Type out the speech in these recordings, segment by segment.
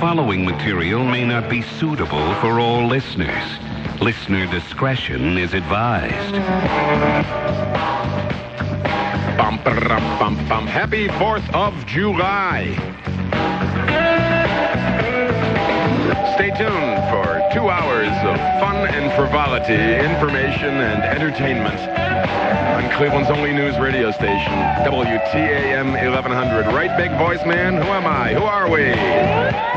following material may not be suitable for all listeners. Listener discretion is advised. Bum, ba-da-dum, bum, bum. Happy 4th of July. Stay tuned for 2 hours of fun and frivolity, information and entertainment on Cleveland's only news radio station, WTAM 1100. Right, big voice man? Who am I? Who are we?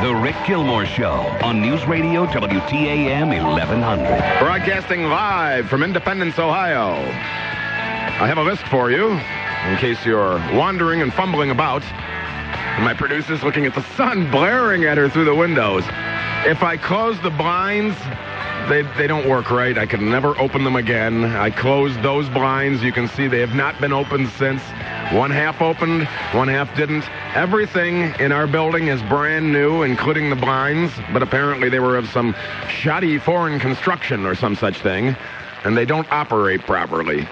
The Rick Gilmour Show on News Radio WTAM 1100. Broadcasting live from Independence, Ohio. I have a list for you in case you're wandering and fumbling about. And my producer's looking at the sun blaring at her through the windows. If I close the blinds, they don't work right. I can never open them again. I closed those blinds. You can see they have not been opened since. One half opened, one half didn't. Everything in our building is brand new, including the blinds, but apparently they were of some shoddy foreign construction or some such thing, and they don't operate properly.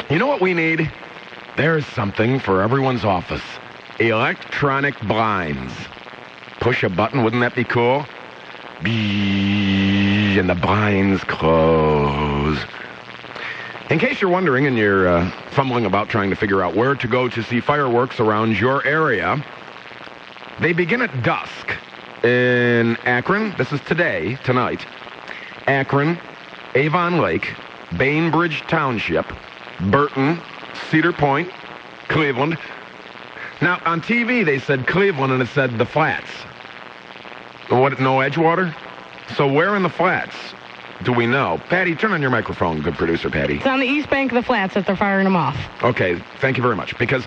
You know what we need? There's something for everyone's office. Electronic blinds. Push a button, wouldn't that be cool? And the blinds close. In case you're wondering and you're fumbling about trying to figure out where to go to see fireworks around your area, they begin at dusk in Akron. This is tonight. Akron, Avon Lake, Bainbridge Township, Burton, Cedar Point, Cleveland. Now, on TV, they said Cleveland, and it said the Flats. What, no Edgewater? So where in the Flats do we know? Patty, turn on your microphone, good producer Patty. It's on the east bank of the Flats that they're firing them off. Okay, thank you very much. Because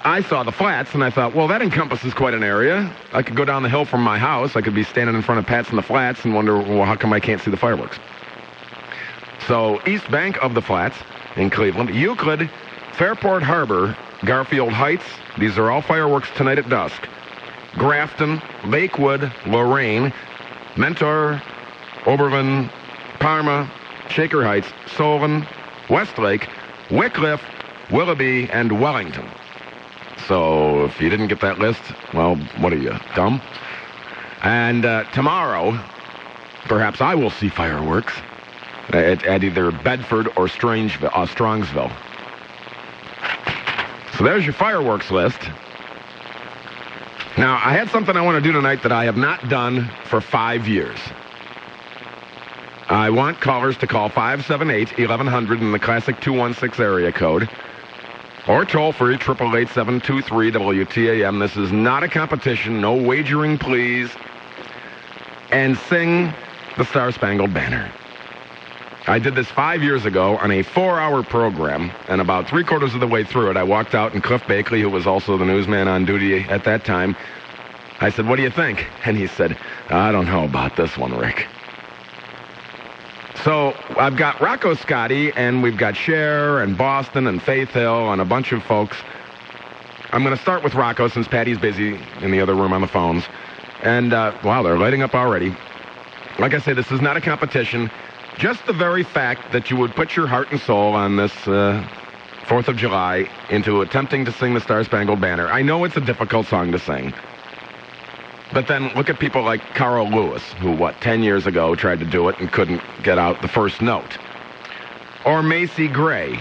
I saw the Flats, and I thought, well, that encompasses quite an area. I could go down the hill from my house. I could be standing in front of Pat's in the Flats and wonder, well, how come I can't see the fireworks? So, east bank of the Flats in Cleveland, Euclid, Fairport Harbor, Garfield Heights. These are all fireworks tonight at dusk. Grafton, Lakewood, Lorraine, Mentor, Oberlin, Parma, Shaker Heights, Solon, Westlake, Wickliffe, Willoughby, and Wellington. So if you didn't get that list, well, what are you, dumb? And tomorrow, perhaps I will see fireworks at either Bedford or Strongsville. So there's your fireworks list. Now, I had something I want to do tonight that I have not done for 5 years. I want callers to call 578-1100 in the classic 216 area code, or toll-free 888-723-WTAM. This is not a competition, no wagering, please, and sing the Star-Spangled Banner. I did this 5 years ago on a 4-hour program, and about three-quarters of the way through it, I walked out, and Cliff Bakley, who was also the newsman on duty at that time, I said, what do you think? And he said, I don't know about this one, Rick. So I've got Rocco Scotti, and we've got Cher and Boston and Faith Hill and a bunch of folks. I'm going to start with Rocco since Patty's busy in the other room on the phones. And, wow, they're lighting up already. Like I say, this is not a competition. Just the very fact that you would put your heart and soul on this 4th of July into attempting to sing the Star-Spangled Banner. I know it's a difficult song to sing. But then look at people like Carl Lewis, who, 10 years ago tried to do it and couldn't get out the first note. Or Macy Gray.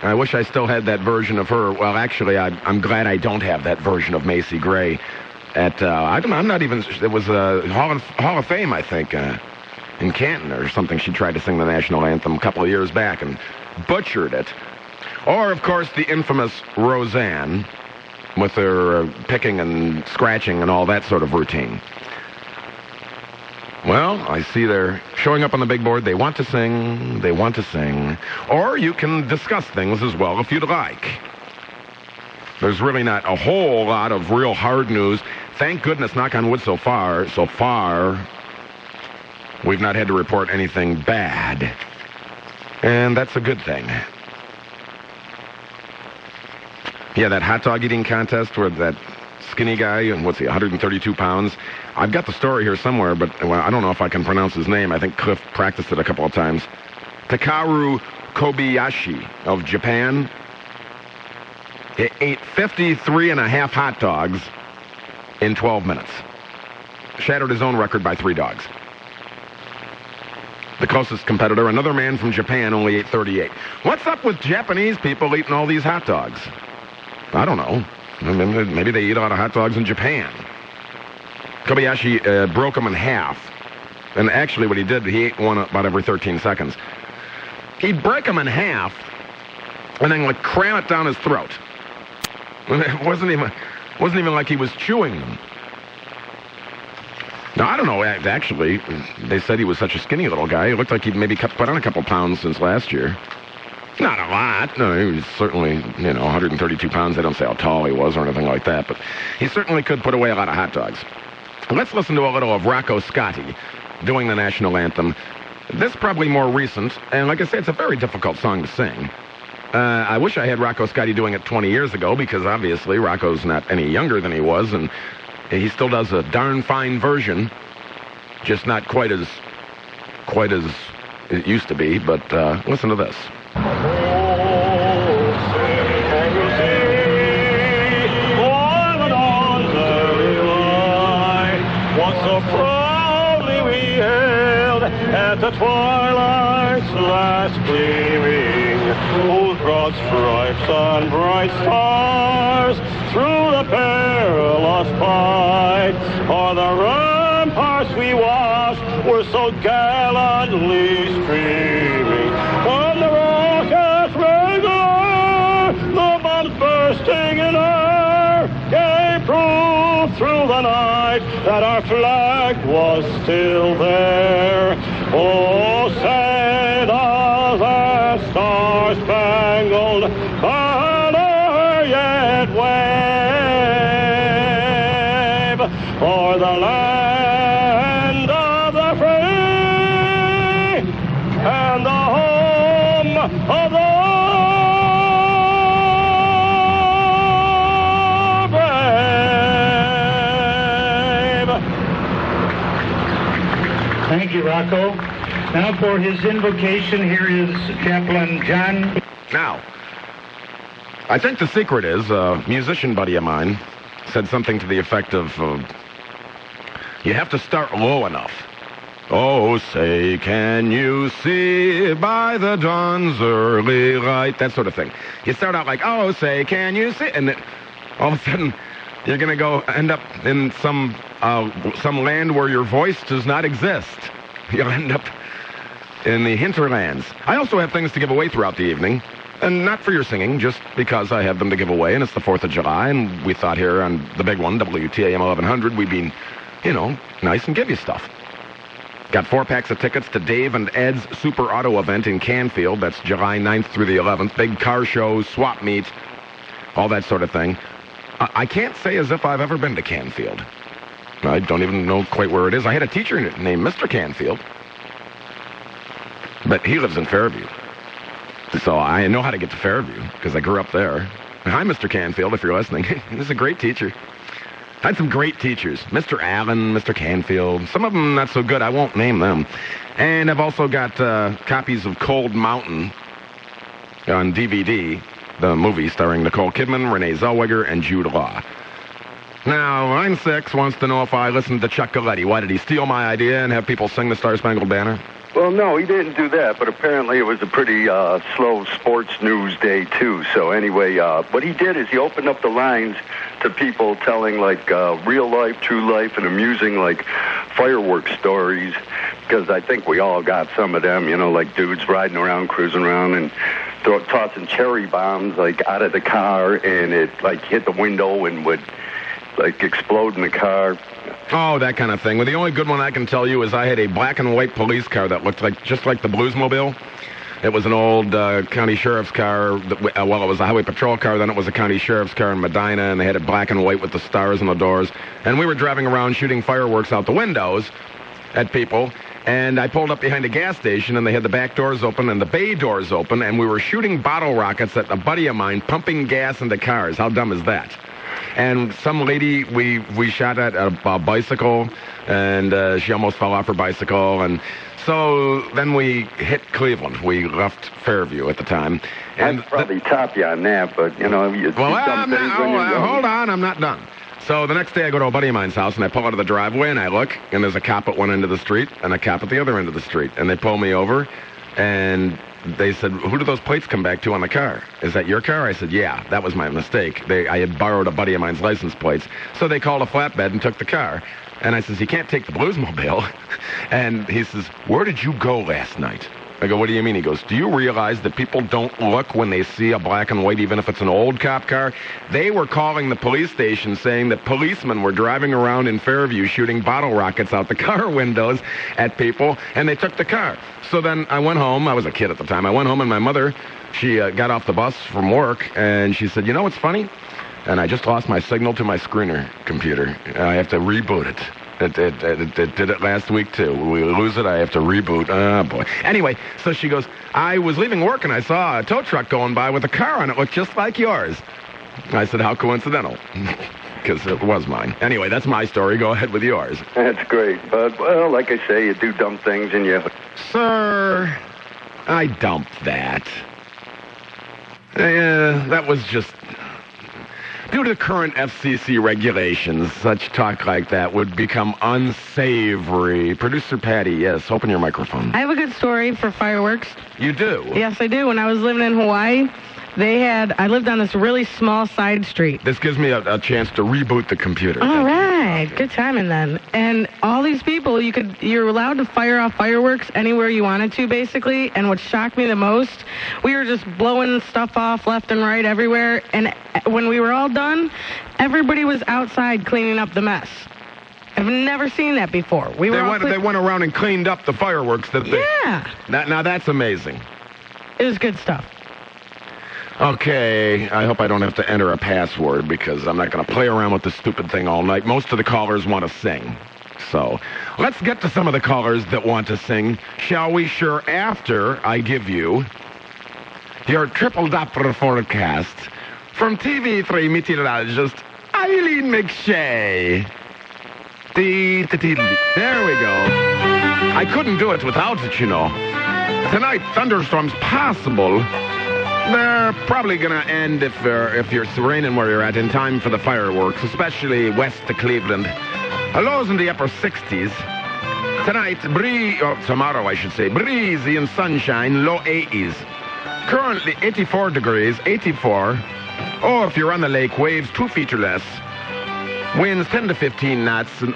I wish I still had that version of her. Well, actually, I'm glad I don't have that version of Macy Gray. I'm not even, it was a Hall of Fame, I think, in Canton or something. She tried to sing the national anthem a couple of years back and butchered it. Or, of course, the infamous Roseanne with her picking and scratching and all that sort of routine. Well, I see they're showing up on the big board. They want to sing. They want to sing. Or you can discuss things as well if you'd like. There's really not a whole lot of real hard news. Thank goodness, knock on wood, so far, we've not had to report anything bad. And that's a good thing. Yeah, that hot dog eating contest where that skinny guy, and 132 pounds. I've got the story here somewhere, but I don't know if I can pronounce his name. I think Cliff practiced it a couple of times. Takaru Kobayashi of Japan ate 53 and a half hot dogs in 12 minutes. shattered his own record by 3 dogs. The closest competitor, another man from Japan, only ate 38. What's up with Japanese people eating all these hot dogs? I don't know. Maybe they eat a lot of hot dogs in Japan. Kobayashi broke them in half. And actually what he did, he ate one about every 13 seconds. He'd break them in half and then like cram it down his throat. It wasn't even like he was chewing them. Now, I don't know, actually, they said he was such a skinny little guy. He looked like he'd maybe put on a couple pounds since last year. Not a lot. No, he was certainly, 132 pounds. They don't say how tall he was or anything like that, but he certainly could put away a lot of hot dogs. Let's listen to a little of Rocco Scotti doing the national anthem. This probably more recent, and like I say, it's a very difficult song to sing. I wish I had Rocco Scotti doing it 20 years ago, because obviously Rocco's not any younger than he was, and he still does a darn fine version, just not quite as it used to be, but listen to this. At the twilight's last gleaming, whose broad stripes and bright stars through the perilous fight o'er the ramparts we watched were so gallantly streaming. When the rockets raged, the bombs bursting in air gave proof through the night that our flag was still there. Oh, say does that star-spangled banner yet wave o'er the land of the free and the home of the brave. Thank you, Rocco. Now for his invocation, here is Chaplain John. Now, I think the secret is, a musician buddy of mine said something to the effect of, you have to start low enough. Oh, say, can you see by the dawn's early light? That sort of thing. You start out like, oh, say, can you see? And all of a sudden, you're going to end up in some land where your voice does not exist. You'll end up in the hinterlands. I also have things to give away throughout the evening, and not for your singing, just because I have them to give away, and it's the 4th of July, and we thought here on the big one, WTAM 1100, we'd be, nice and give you stuff. Got 4 packs of tickets to Dave and Ed's Super Auto event in Canfield. That's July 9th through the 11th. Big car show, swap meet, all that sort of thing. I can't say as if I've ever been to Canfield. I don't even know quite where it is. I had a teacher named Mr. Canfield, but he lives in Fairview. So I know how to get to Fairview because I grew up there. Hi, Mr. Canfield, if you're listening. He's a great teacher. I had some great teachers. Mr. Allen, Mr. Canfield. Some of them not so good. I won't name them. And I've also got copies of Cold Mountain on DVD, the movie starring Nicole Kidman, Renee Zellweger, and Jude Law. Now, Line 6 wants to know if I listened to Chuck Galletti. Why, did he steal my idea and have people sing the Star-Spangled Banner? Well, no, he didn't do that, but apparently it was a pretty slow sports news day, too. So anyway, what he did is he opened up the lines to people telling, like, real life, true life, and amusing, like, fireworks stories, because I think we all got some of them, like dudes riding around, cruising around, and tossing cherry bombs, like, out of the car, and it, like, hit the window and would, like, explode in the car. Oh, that kind of thing. Well, the only good one I can tell you is I had a black and white police car that looked just like the Bluesmobile. It was an old county sheriff's car. It was a highway patrol car. Then it was a county sheriff's car in Medina, and they had it black and white with the stars on the doors. And we were driving around shooting fireworks out the windows at people. And I pulled up behind a gas station, and they had the back doors open and the bay doors open, and we were shooting bottle rockets at a buddy of mine, pumping gas into cars. How dumb is that? And some lady we shot at a bicycle, and she almost fell off her bicycle. And so then we hit Cleveland. We left Fairview at the time. And I'd probably top you on that, but, you hold on, I'm not done. So the next day I go to a buddy of mine's house, and I pull out of the driveway, and I look, and there's a cop at one end of the street and a cop at the other end of the street. And they pull me over, and they said, who do those plates come back to on the car? Is that your car? I said, yeah, that was my mistake. I had borrowed a buddy of mine's license plates. So they called a flatbed and took the car. And I says, you can't take the Bluesmobile. And he says, where did you go last night? I go, what do you mean? He goes, do you realize that people don't look when they see a black and white, even if it's an old cop car? They were calling the police station saying that policemen were driving around in Fairview shooting bottle rockets out the car windows at people, and they took the car. So then I went home. I was a kid at the time. I went home, and my mother, she got off the bus from work, and she said, you know what's funny? And I just lost my signal to my screener computer. I have to reboot it. It did it last week, too. We lose it, I have to reboot. Oh, boy. Anyway, so she goes, I was leaving work, and I saw a tow truck going by with a car on it. Looked just like yours. I said, how coincidental? Because it was mine. Anyway, that's my story. Go ahead with yours. That's great. But, well, like I say, you do dumb things, and you... Sir, I dumped that. That was just... Due to current FCC regulations, such talk like that would become unsavory. Producer Patty, yes, open your microphone. I have a good story for fireworks. You do? Yes, I do. When I was living in Hawaii, I lived on this really small side street. This gives me a chance to reboot the computer. All right. Good timing then. And all these people, you're allowed to fire off fireworks anywhere you wanted to, basically. And what shocked me the most, we were just blowing stuff off left and right everywhere. And when we were all done, everybody was outside cleaning up the mess. I've never seen that before. They went around and cleaned up the fireworks. Yeah. Now that's amazing. It was good stuff. Okay, I hope I don't have to enter a password because I'm not going to play around with this stupid thing all night. Most of the callers want to sing. So let's get to some of the callers that want to sing, shall we? Sure, after I give you your triple Doppler forecast from TV3 meteorologist Eileen McShay. There we go. I couldn't do it without it, you know. Tonight, thunderstorms possible. They're probably going to end if you're raining where you're at in time for the fireworks, especially west of Cleveland. Lows in the upper 60s. Tonight, tomorrow I should say, breezy and sunshine, low 80s. Currently 84 degrees, 84. Oh, if you're on the lake, waves 2 feet or less. Winds 10 to 15 knots, and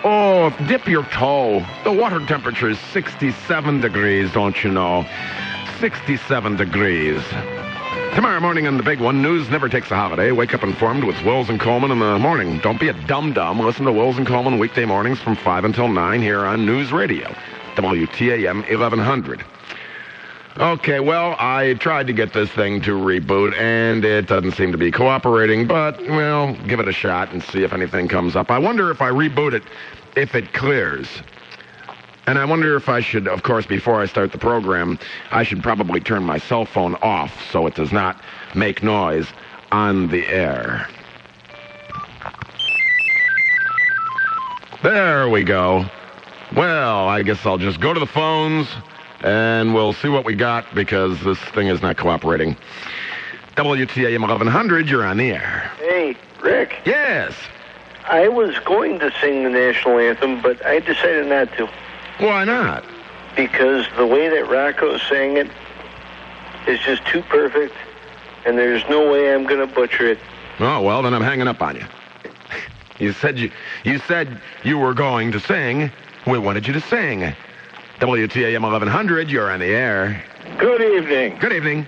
dip your toe. The water temperature is 67 degrees, don't you know? 67 degrees. Tomorrow morning on the big one, news never takes a holiday. Wake up informed with Wills and Coleman in the morning. Don't be a dum-dum. Listen to Wills and Coleman weekday mornings from 5 until 9 here on News Radio, WTAM 1100. Okay, well, I tried to get this thing to reboot, and it doesn't seem to be cooperating, but, well, give it a shot and see if anything comes up. I wonder if I reboot it, if it clears. And I wonder if I should, of course, before I start the program, I should probably turn my cell phone off so it does not make noise on the air. There we go. Well, I guess I'll just go to the phones and we'll see what we got because this thing is not cooperating. WTAM 1100, you're on the air. Hey, Rick. Yes. I was going to sing the national anthem, but I decided not to. Why not? Because the way that Rocco sang it is just too perfect, and there's no way I'm going to butcher it. Oh, well, then I'm hanging up on you. You said you were going to sing. We wanted you to sing. WTAM 1100, you're on the air. Good evening. Good evening.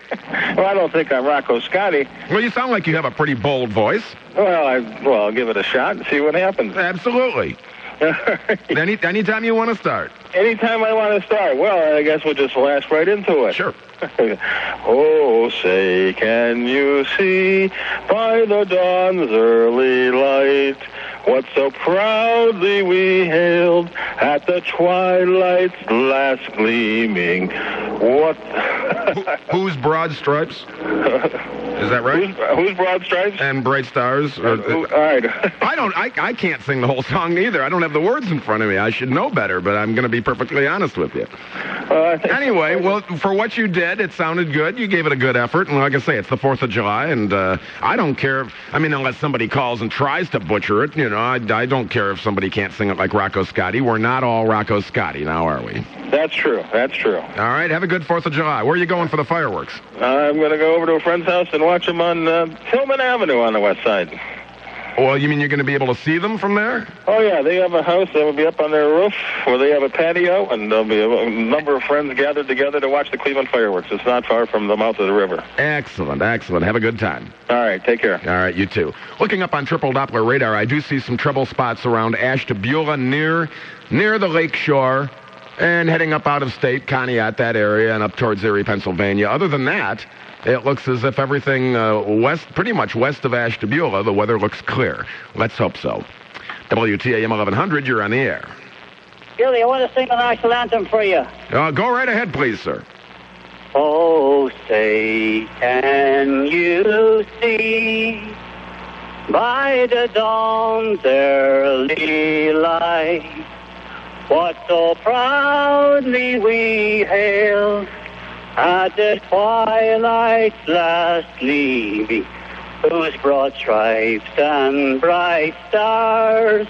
Well, I don't think I'm Rocco Scotty. Well, you sound like you have a pretty bold voice. Well, I'll give it a shot and see what happens. Absolutely. Anytime you want to start. Anytime I want to start. Well, I guess we'll just lash right into it. Sure. Oh, say, can you see by the dawn's early light what so proudly we hailed at the twilight's last gleaming? What? Whose broad stripes? Is that right? Whose broad stripes? And bright stars. All right. I can't sing the whole song either. I don't have the words in front of me. I should know better, but I'm going to be perfectly honest with you. Anyway, well, for what you did, it sounded good. You gave it a good effort. And like I say, it's the 4th of July, and I don't care. Unless somebody calls and tries to butcher it, I don't care if somebody can't sing it like Rocco Scotty. We're not all Rocco Scotty now, are we? That's true. All right, have a good 4th of July. Where are you going for the fireworks? I'm going to go over to a friend's house and watch them on Hillman Avenue on the west side. Well, you mean you're going to be able to see them from there? Oh, yeah, they have a house that will be up on their roof where they have a patio, and there'll be a number of friends gathered together to watch the Cleveland fireworks. It's not far from the mouth of the river. Excellent. Have a good time. All right, take care. All right, you too. Looking up on triple Doppler radar, I do see some trouble spots around Ashtabula near the lake shore and heading up out of state, Conneaut, that area, and up towards Erie, Pennsylvania. Other than that, it looks as if everything pretty much west of Ashtabula, the weather looks clear. Let's hope so. WTAM 1100, you're on the air. Billy, I want to sing the national anthem for you. Go right ahead, please, sir. Oh, say, can you see by the dawn's early light what so proudly we hailed at the twilight's last gleaming, whose broad stripes and bright stars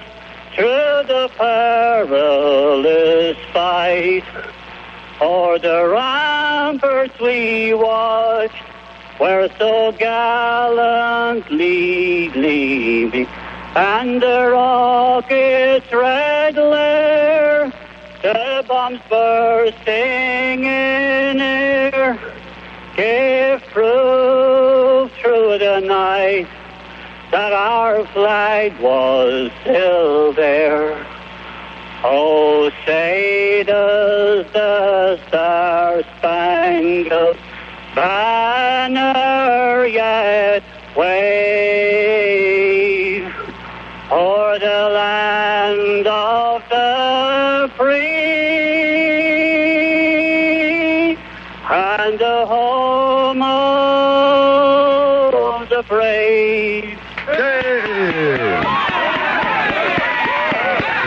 through the perilous fight o'er the ramparts we watched, were so gallantly gleaming, and the rocket's red glare, the bombs bursting in air, gave proof through the night that our flag was still there. Oh, say does the star-spangled banner yet wave o'er the land of the free and the home of the brave.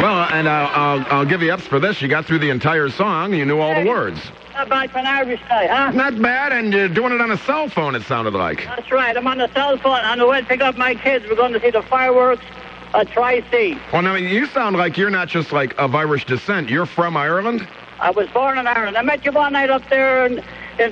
Well, and I'll give you ups for this. You got through the entire song. You knew all the words. Not bad for an Irish guy, huh? Not bad, and you're doing it on a cell phone, it sounded like. That's right. I'm on the cell phone. On the way to pick up my kids. We're going to see the fireworks at Tri-C. Well, now, you sound like you're not just, like, of Irish descent. You're from Ireland? I was born in Ireland. I met you one night up there in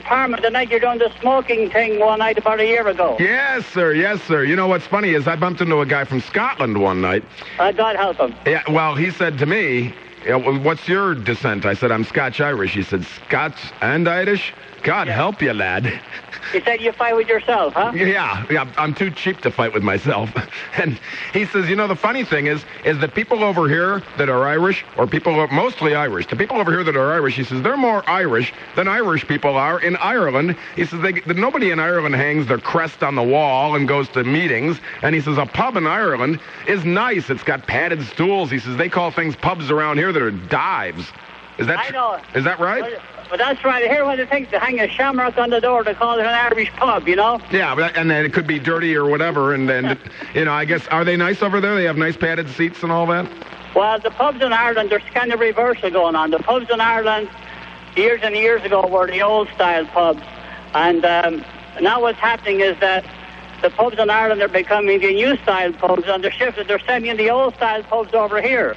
Parma, the night you're doing the smoking thing one night about a year ago. Yes, sir. You know what's funny is I bumped into a guy from Scotland one night. God help him. Yeah, well, he said to me, what's your descent? I said, I'm Scotch-Irish. He said, Scots and Irish? God help you, lad. He said you fight with yourself, huh? Yeah, I'm too cheap to fight with myself. And he says, the funny thing is that people over here that are Irish, or mostly Irish, the people over here that are Irish, he says, they're more Irish than Irish people are in Ireland. He says, nobody in Ireland hangs their crest on the wall and goes to meetings. And he says, a pub in Ireland is nice. It's got padded stools. He says, they call things pubs around here that are dives. Is that I know. Is that right? But that's right. I hear what they think. They hang a shamrock on the door to call it an Irish pub, Yeah, and then it could be dirty or whatever. And then, I guess, are they nice over there? They have nice padded seats and all that? Well, the pubs in Ireland, there's kind of reversal going on. The pubs in Ireland, years and years ago, were the old-style pubs. And now what's happening is that the pubs in Ireland are becoming the new-style pubs, and they're sending the old-style pubs over here.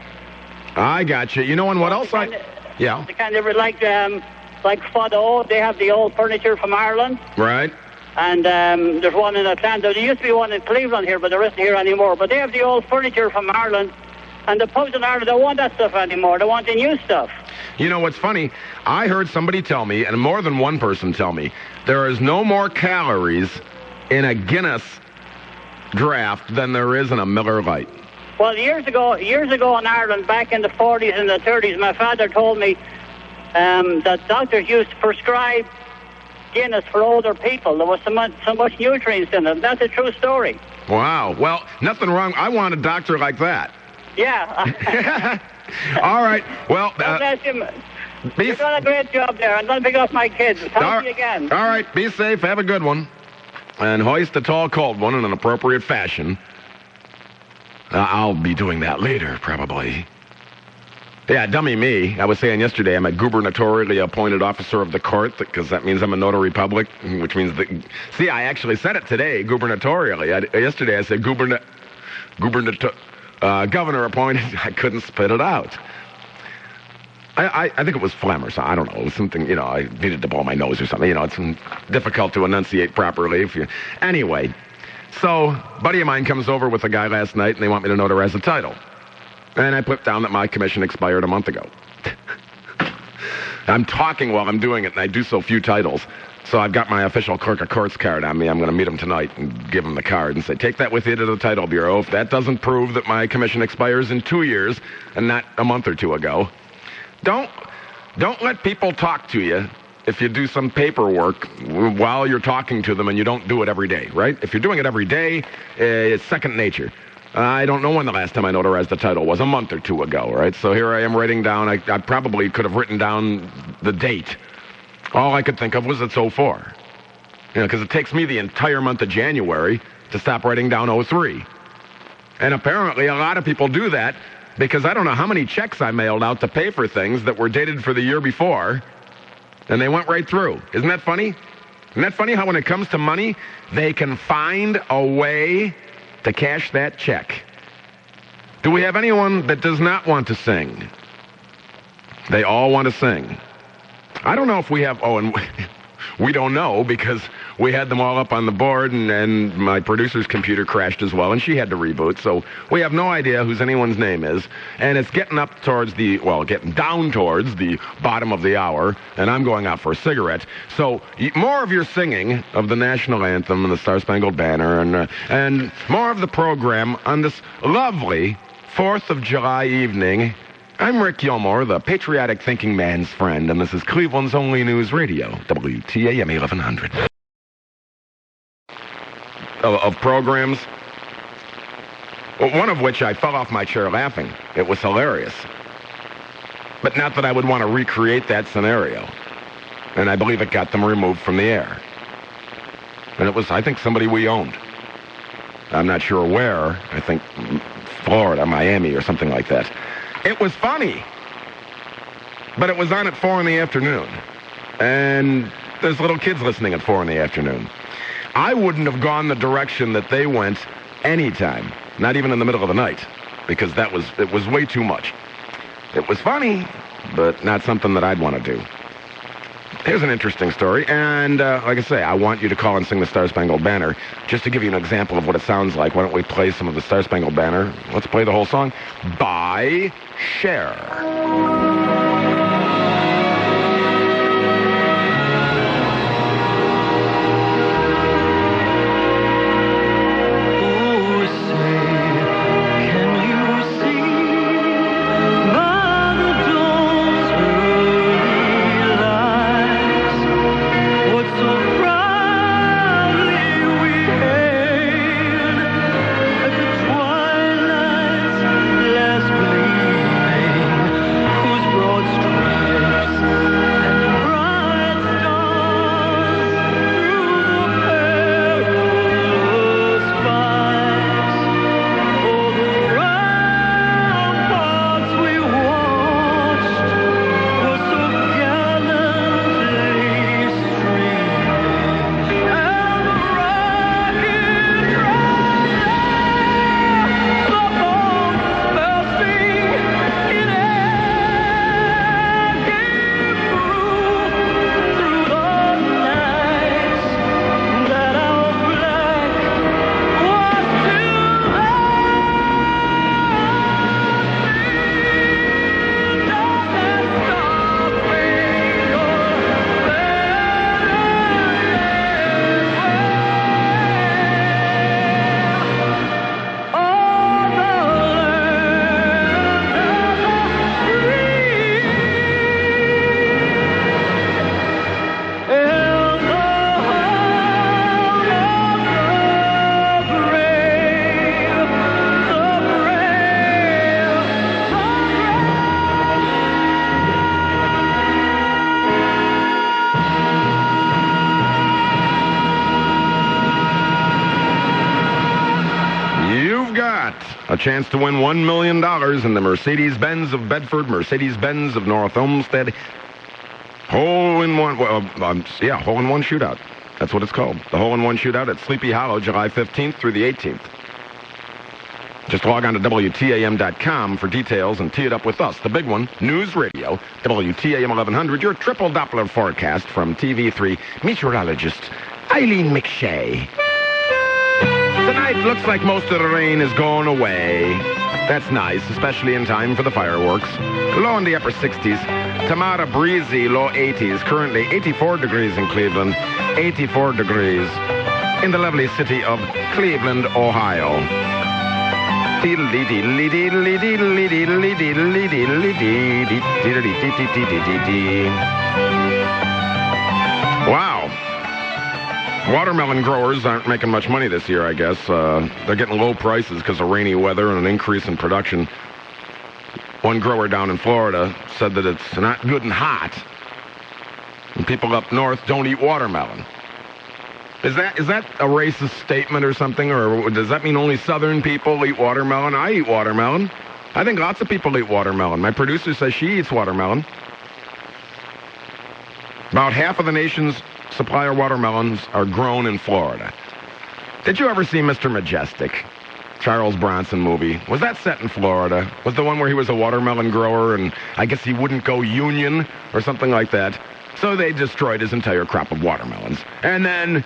I got you. And what else Yeah. They kind of like Fado, they have the old furniture from Ireland. Right. And there's one in Atlanta. There used to be one in Cleveland here, but there isn't here anymore. But they have the old furniture from Ireland. And the pubs in Ireland don't want that stuff anymore. They want the new stuff. What's funny? I heard somebody tell me, and more than one person tell me, there is no more calories in a Guinness draft than there is in a Miller Lite. Well, years ago in Ireland, back in the 40s and the 30s, my father told me that doctors used to prescribe Guinness for older people. There was so much nutrients in it. That's a true story. Wow. Well, nothing wrong. I want a doctor like that. Yeah. All right. Well, you've done a great job there. I'm going to pick up my kids. Talk to you again. All right. Be safe. Have a good one. And hoist a tall, cold one in an appropriate fashion. I'll be doing that later, probably. Yeah, dummy me. I was saying yesterday I'm a gubernatorially appointed officer of the court because that means I'm a notary public, which means that... See, I actually said it today, gubernatorially. Yesterday I said governor appointed. I couldn't spit it out. I think it was phlegm or something. I don't know. It was something, I needed to blow my nose or something. It's difficult to enunciate properly. Anyway, so a buddy of mine comes over with a guy last night, and they want me to notarize the title. And I put down that my commission expired a month ago. I'm talking while I'm doing it, and I do so few titles. So I've got my official clerk of courts card on me. I'm going to meet him tonight and give him the card and say, take that with you to the title bureau. If that doesn't prove that my commission expires in 2 years and not a month or two ago, don't let people talk to you if you do some paperwork while you're talking to them and you don't do it every day, right? If you're doing it every day, it's second nature. I don't know when the last time I notarized the title was, a month or two ago, right? So here I am writing down, I probably could have written down the date. All I could think of was it's 04. Because it takes me the entire month of January to stop writing down 03. And apparently a lot of people do that because I don't know how many checks I mailed out to pay for things that were dated for the year before, and they went right through. Isn't that funny? Isn't that funny how when it comes to money, they can find a way to cash that check? Do we have anyone that does not want to sing? They all want to sing. I don't know if we have... and we don't know because we had them all up on the board, and my producer's computer crashed as well, and she had to reboot, so we have no idea whose anyone's name is, and it's getting getting down towards the bottom of the hour, and I'm going out for a cigarette. So more of your singing of the national anthem and the Star-Spangled Banner, and more of the program on this lovely 4th of July evening. I'm Rick Gilmour, the patriotic thinking man's friend, and this is Cleveland's only news radio, WTAM 1100. Of programs, one of which I fell off my chair laughing. It was hilarious. But not that I would want to recreate that scenario. And I believe it got them removed from the air. And it was, I think, somebody we owned. I'm not sure where. I think Florida, Miami, or something like that. It was funny, but it was on at 4 in the afternoon, and there's little kids listening at 4 in the afternoon. I wouldn't have gone the direction that they went anytime, not even in the middle of the night, because it was way too much. It was funny, but not something that I'd want to do. Here's an interesting story, and like I say, I want you to call and sing the Star-Spangled Banner. Just to give you an example of what it sounds like, why don't we play some of the Star-Spangled Banner? Let's play the whole song by Cher. Whose chance to win $1 million in the Mercedes-Benz of Bedford, Mercedes-Benz of North Olmsted. Hole-in-one shootout. That's what it's called. The hole-in-one shootout at Sleepy Hollow, July 15th through the 18th. Just log on to WTAM.com for details and tee it up with us. The big one, News Radio, WTAM 1100, your triple Doppler forecast from TV3 meteorologist Eileen McShay. Tonight looks like most of the rain is going away. That's nice, especially in time for the fireworks. Low in the upper 60s. Tomorrow breezy, low 80s. Currently 84 degrees in Cleveland, 84 degrees in the lovely city of Cleveland, Ohio. Wow. Watermelon growers aren't making much money this year, I guess. They're getting low prices because of rainy weather and an increase in production. One grower down in Florida said that it's not good and hot, and people up north don't eat watermelon. Is that a racist statement or something, or does that mean only Southern people eat watermelon? I eat watermelon. I think lots of people eat watermelon. My producer says she eats watermelon. About half of the nation's supply of watermelons are grown in Florida. Did you ever see Mr. Majestic? Charles Bronson movie. Was that set in Florida? Was the one where he was a watermelon grower and I guess he wouldn't go union or something like that? So they destroyed his entire crop of watermelons. And then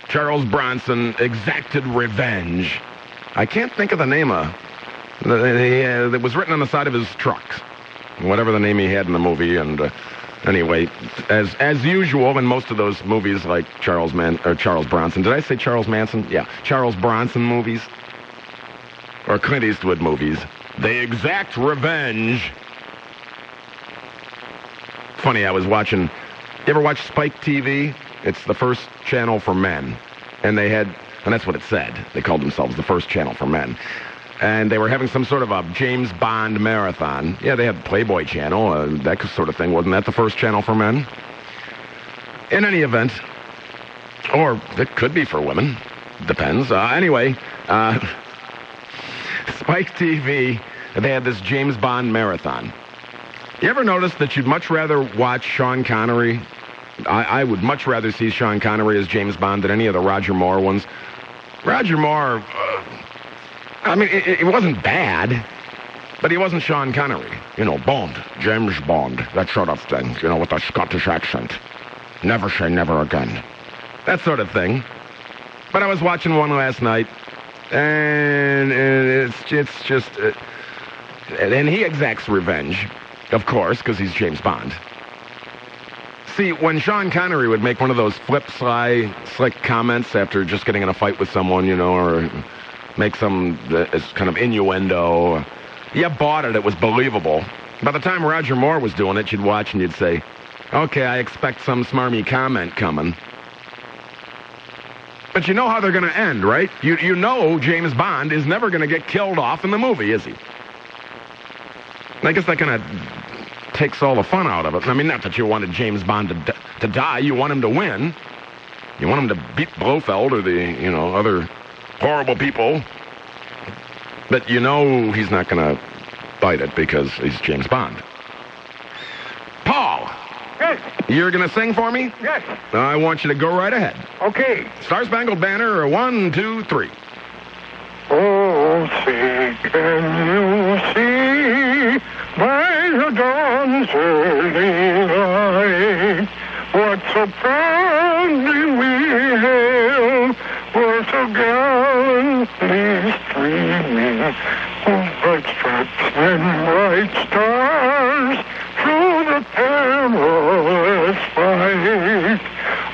Charles Bronson exacted revenge. I can't think of the name of it was written on the side of his truck. Whatever the name he had in the movie. And anyway, as usual in most of those movies like Charles Bronson. Did I say Charles Manson? Yeah. Charles Bronson movies. Or Clint Eastwood movies. They exact revenge. Funny, I was watching... You ever watch Spike TV? It's the first channel for men. And that's what it said. They called themselves the first channel for men. And they were having some sort of a James Bond marathon. Yeah, they had Playboy Channel, that sort of thing. Wasn't that the first channel for men? In any event, or it could be for women. Depends. Anyway, Spike TV, they had this James Bond marathon. You ever notice that you'd much rather watch Sean Connery? I would much rather see Sean Connery as James Bond than any of the Roger Moore ones. Roger Moore, it wasn't bad, but he wasn't Sean Connery. You know, Bond, James Bond, that sort of thing, with a Scottish accent. Never say never again. That sort of thing. But I was watching one last night, and it's just... and he exacts revenge, of course, because he's James Bond. See, when Sean Connery would make one of those slick comments after just getting in a fight with someone, or make some kind of innuendo, you bought it. It was believable. By the time Roger Moore was doing it, you'd watch and you'd say, okay, I expect some smarmy comment coming. But you know how they're going to end, right? You know James Bond is never going to get killed off in the movie, is he? I guess that kind of takes all the fun out of it. I mean, not that you wanted James Bond to die. You want him to win. You want him to beat Blofeld or the, other horrible people. But he's not going to fight it because he's James Bond. Paul! Yes. You're going to sing for me? Yes. I want you to go right ahead. Okay. Star Spangled Banner, 1, 2, 3. Oh, see, can you see by the dawn's early light what so proudly we hailed were so gallantly streaming, bright stripes and bright stars through the perilous fight.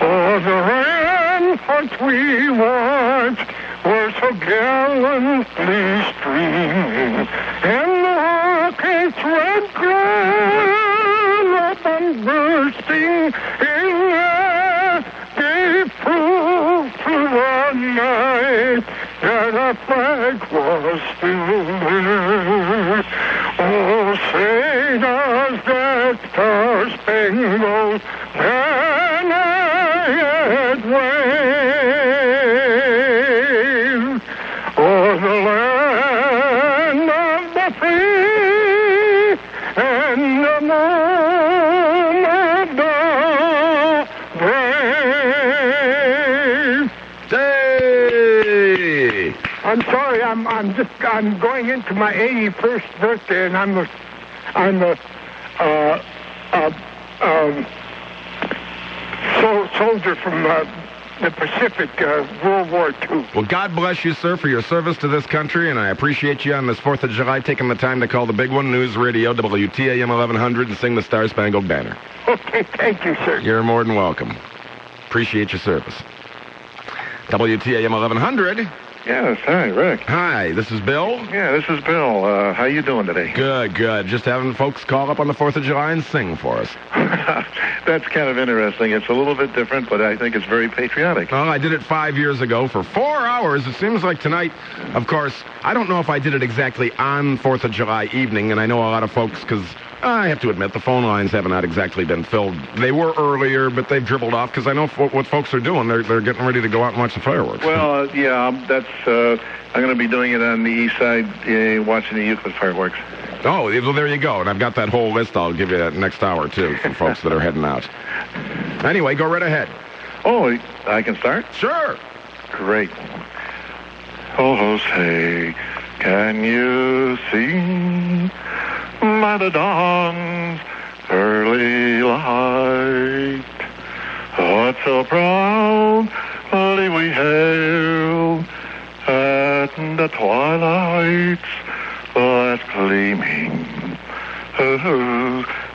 O'er the ramparts we watched were so gallantly streaming, and the rocket's red glare up and bursting in air gave proof to the night that our flag was still there. Oh, say does that star-spangled banner yet wave o'er the land I'm going into my 81st birthday, and I'm a soldier from the Pacific, World War II. Well, God bless you, sir, for your service to this country, and I appreciate you on this 4th of July taking the time to call the big one, News Radio, WTAM 1100, and sing the Star-Spangled Banner. Okay, thank you, sir. You're more than welcome. Appreciate your service. WTAM 1100. Yes, hi, Rick. Hi, this is Bill. Yeah, this is Bill. How you doing today? Good, good. Just having folks call up on the 4th of July and sing for us. That's kind of interesting. It's a little bit different, but I think it's very patriotic. Well, I did it 5 years ago for 4 hours. It seems like tonight, of course, I don't know if I did it exactly on 4th of July evening, and I know a lot of folks, because I have to admit, the phone lines have not exactly been filled. They were earlier, but they've dribbled off, because I know what folks are doing. They're getting ready to go out and watch the fireworks. Well, yeah, that's... I'm going to be doing it on the east side, watching the Euclid fireworks. Oh, well, there you go. And I've got that whole list. I'll give you that next hour, too, for folks that are heading out. Anyway, go right ahead. Oh, I can start? Sure. Great. Oh, say, can you see by the dawn's early light what so proudly we hailed at the twilight's last gleaming,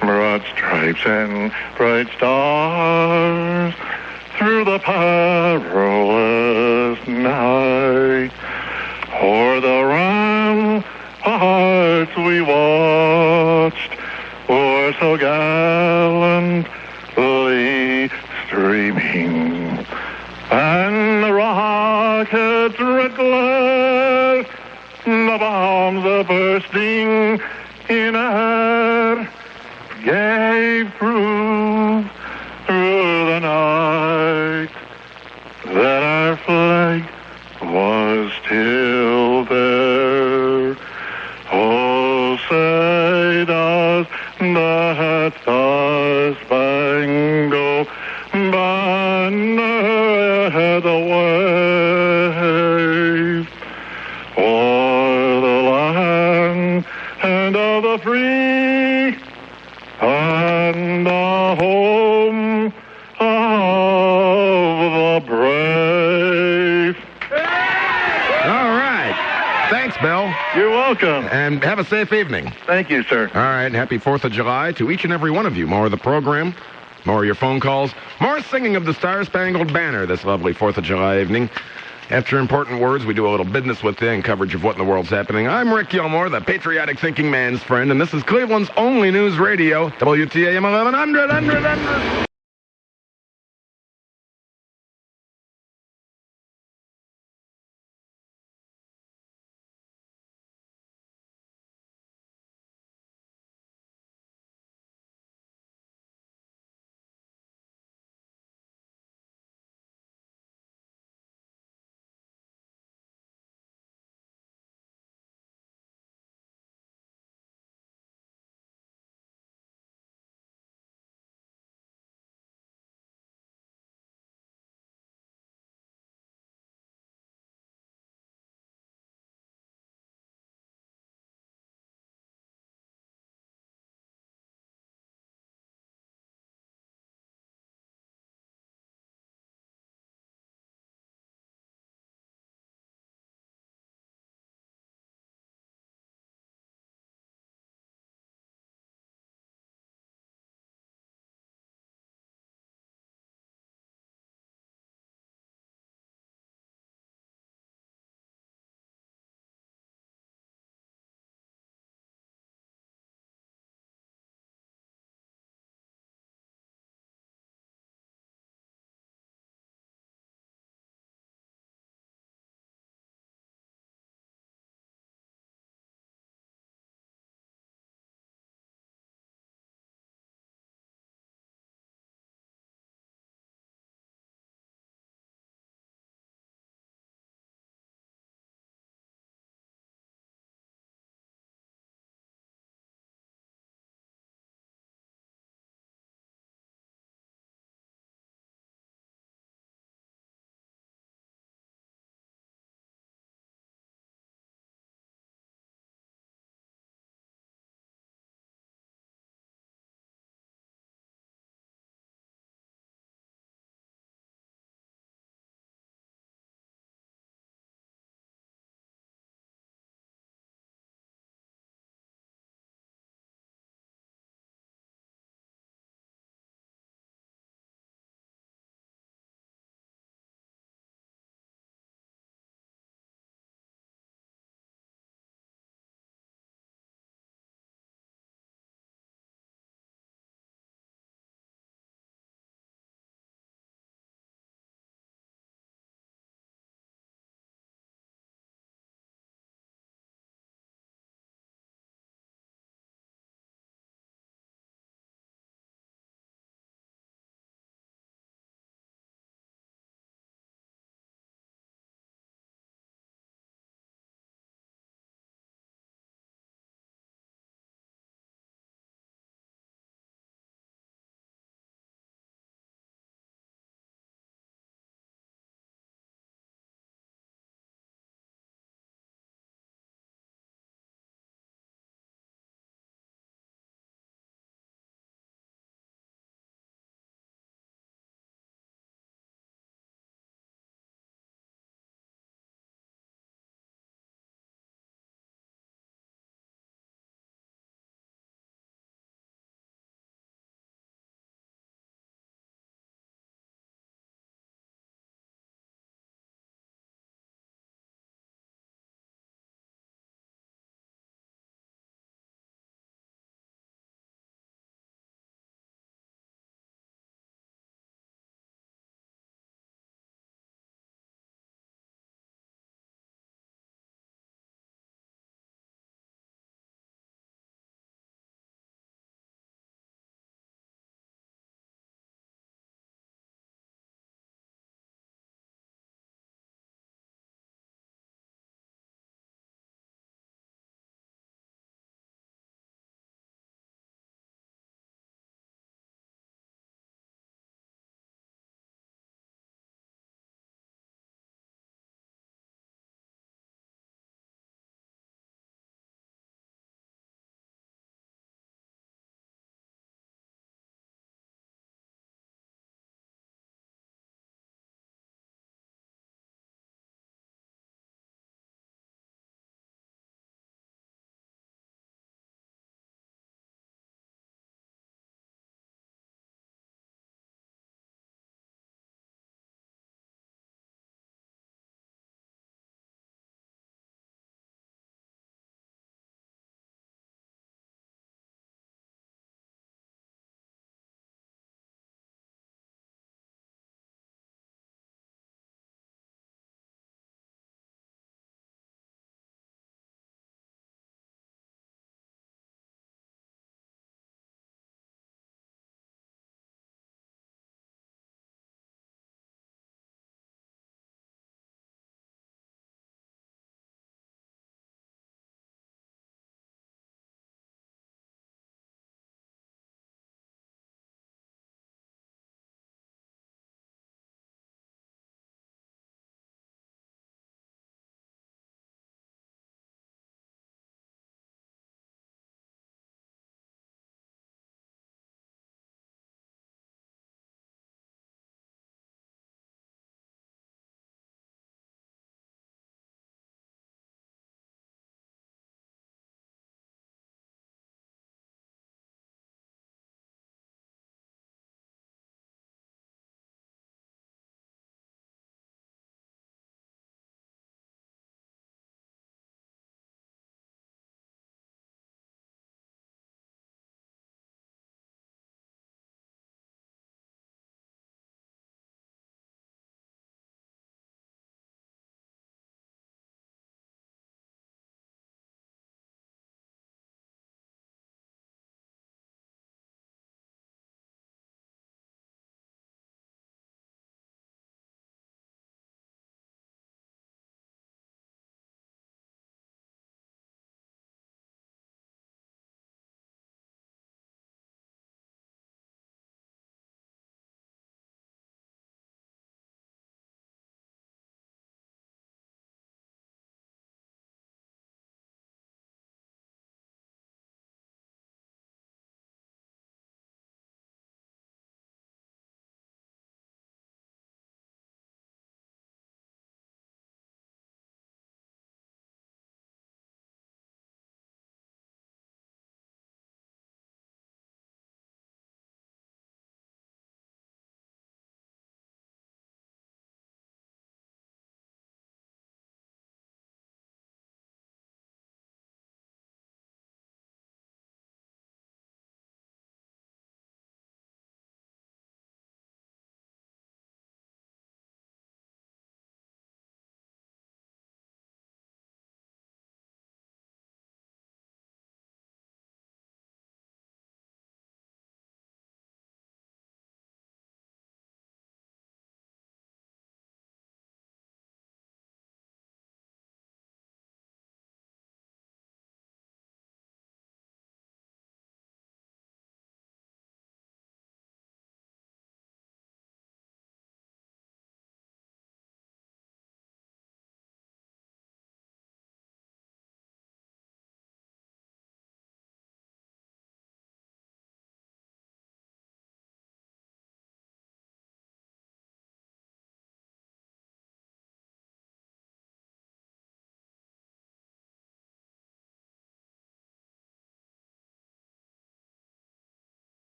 broad stripes and bright stars through the perilous night. O'er the ramparts we watched, were so gallantly streaming, and the rockets' red glare, the bombs are bursting in air, gave proof through the night that our flag was still there. Oh, say does that star-spangled banner the wave o'er the land and of the free and the home of the brave. All right. Thanks, Bill. You're welcome. And have a safe evening. Thank you, sir. All right. Happy 4th of July to each and every one of you. More of the program, more of your phone calls, more singing of the Star-Spangled Banner this lovely 4th of July evening. After important words, we do a little business with you and coverage of what in the world's happening. I'm Rick Gilmour, the patriotic thinking man's friend, and this is Cleveland's only news radio, WTAM 1100.